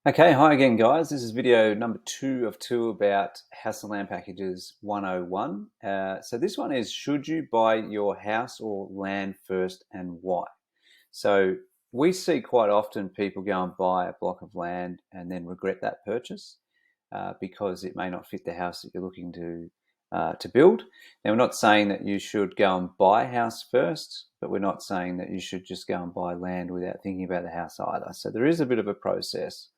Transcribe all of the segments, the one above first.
Okay, hi again, guys. This is video number 2 of 2 about house and land packages 101. So this one is, should you buy your house or land first and why? So we see quite often people go and buy a block of land and then regret that purchase because it may not fit the house that you're looking to build. Now, we're not saying that you should go and buy a house first, but we're not saying that you should just go and buy land without thinking about the house either. So there is a bit of a process.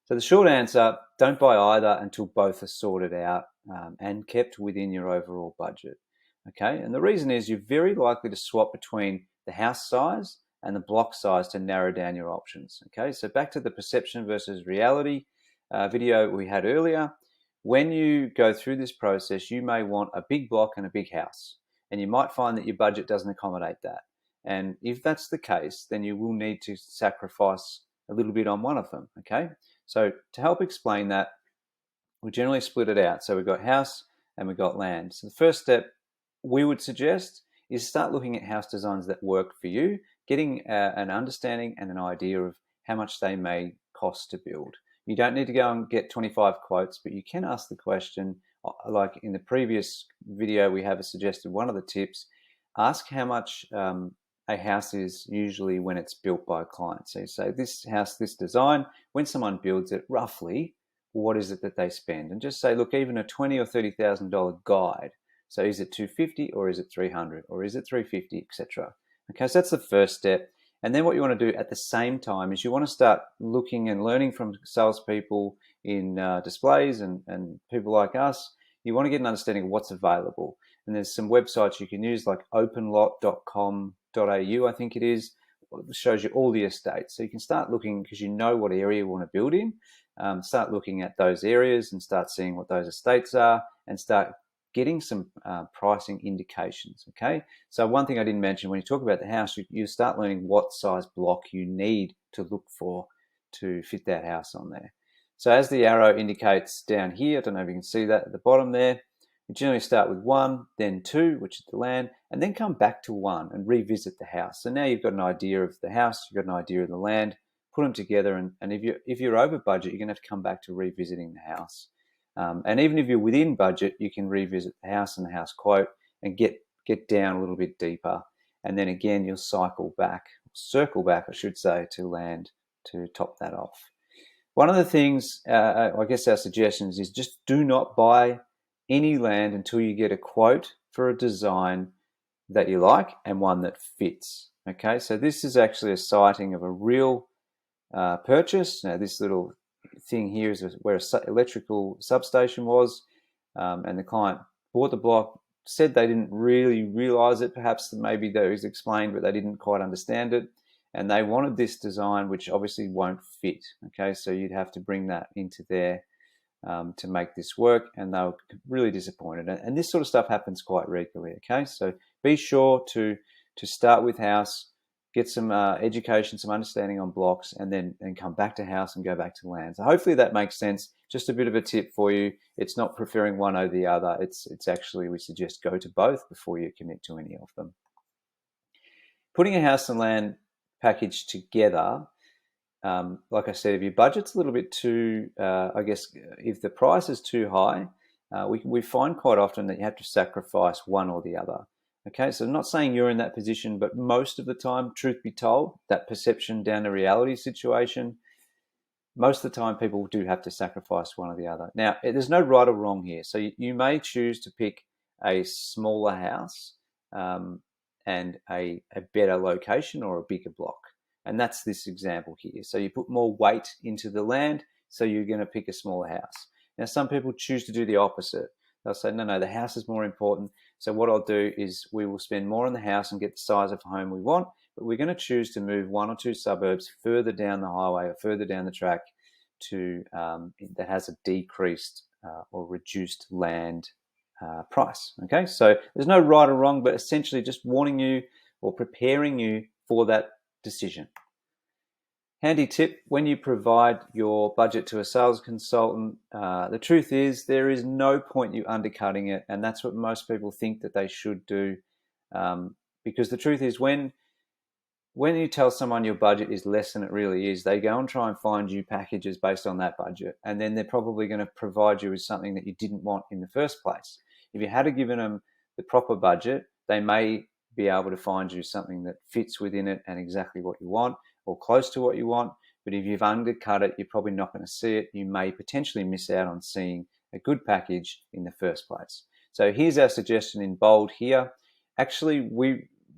So the short answer, don't buy either until both are sorted out and kept within your overall budget. Okay, and the reason is you're very likely to swap between the house size and the block size to narrow down your options. Okay, so back to the perception versus reality video we had earlier. When you go through this process, you may want a big block and a big house, and you might find that your budget doesn't accommodate that. And if that's the case, then you will need to sacrifice a little bit on one of them. Okay, so to help explain that, we generally split it out. So we've got house and we've got land. So the first step we would suggest is start looking at house designs that work for you, getting an understanding and an idea of how much they may cost to build. You don't need to go and get 25 quotes, but you can ask the question, like in the previous video, we have suggested one of the tips, ask how much a house is usually when it's built by a client. So you say, this house, this design, when someone builds it, roughly, what is it that they spend? And just say, look, even a $20,000 or $30,000 guide. So is it 250 or is it 300 or is it 350, etc. Okay, so that's the first step. And then what you want to do at the same time is you want to start looking and learning from salespeople in displays and people like us. You want to get an understanding of what's available. And there's some websites you can use like openlot.com.au, I think it is. It shows you all the estates. So you can start looking, because you know what area you want to build in, start looking at those areas and start seeing what those estates are and start getting some pricing indications, okay? So one thing I didn't mention, when you talk about the house, you start learning what size block you need to look for to fit that house on there. So as the arrow indicates down here, I don't know if you can see that at the bottom there, you generally start with 1, then 2, which is the land, and then come back to 1 and revisit the house. So now you've got an idea of the house, you've got an idea of the land, put them together, and if you're over budget, you're going to have to come back to revisiting the house. And even if you're within budget, you can revisit the house and the house quote and get down a little bit deeper. And then again, you'll circle back, I should say, to land to top that off. One of the things, I guess our suggestions is just do not buy any land until you get a quote for a design that you like and one that fits. Okay, so this is actually a sighting of a real purchase. Now, this little thing here is where an electrical substation was, and the client bought the block, said they didn't really realize it, perhaps maybe that was explained, but they didn't quite understand it, and they wanted this design, which obviously won't fit. Okay, so you'd have to bring that into there to make this work, and they were really disappointed. And this sort of stuff happens quite regularly. Okay, so be sure to start with house, get some education, some understanding on blocks, and then come back to house and go back to land. So hopefully that makes sense. Just a bit of a tip for you. It's not preferring one over the other. It's actually, we suggest go to both before you commit to any of them. Putting a house and land package together, like I said, if your budget's a little bit too, I guess, if the price is too high, we find quite often that you have to sacrifice one or the other. Okay, so I'm not saying you're in that position, but most of the time, truth be told, that perception down to reality situation, most of the time people do have to sacrifice one or the other. Now, there's no right or wrong here. So you may choose to pick a smaller house and a better location or a bigger block. And that's this example here. So you put more weight into the land, so you're going to pick a smaller house. Now, some people choose to do the opposite. They'll say, no, the house is more important. So what I'll do is we will spend more on the house and get the size of home we want, but we're going to choose to move 1 or 2 suburbs further down the highway or further down the track to that has a decreased or reduced land price. Okay, so there's no right or wrong, but essentially just warning you or preparing you for that decision. Handy tip, when you provide your budget to a sales consultant, the truth is there is no point you undercutting it, and that's what most people think that they should do, because the truth is when when you tell someone your budget is less than it really is, they go and try and find you packages based on that budget. And then they're probably going to provide you with something that you didn't want in the first place. If you had given them the proper budget, they may be able to find you something that fits within it and exactly what you want or close to what you want. But if you've undercut it, you're probably not going to see it. You may potentially miss out on seeing a good package in the first place. So here's our suggestion in bold here. Actually,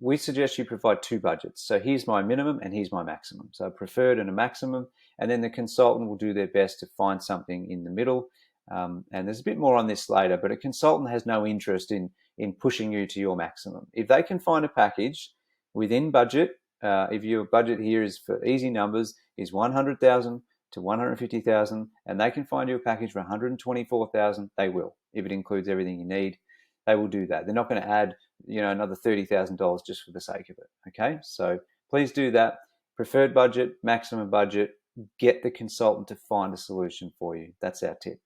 we suggest you provide two budgets. So here's my minimum and here's my maximum. So a preferred and a maximum. And then the consultant will do their best to find something in the middle. And there's a bit more on this later, but a consultant has no interest in pushing you to your maximum. If they can find a package within budget, if your budget here is for easy numbers, is 100,000 to 150,000, and they can find you a package for 124,000, they will. If it includes everything you need, they will do that. They're not going to add, another $30,000 just for the sake of it. Okay, so please do that. Preferred budget, maximum budget. Get the consultant to find a solution for you. That's our tip.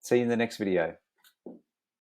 See you in the next video.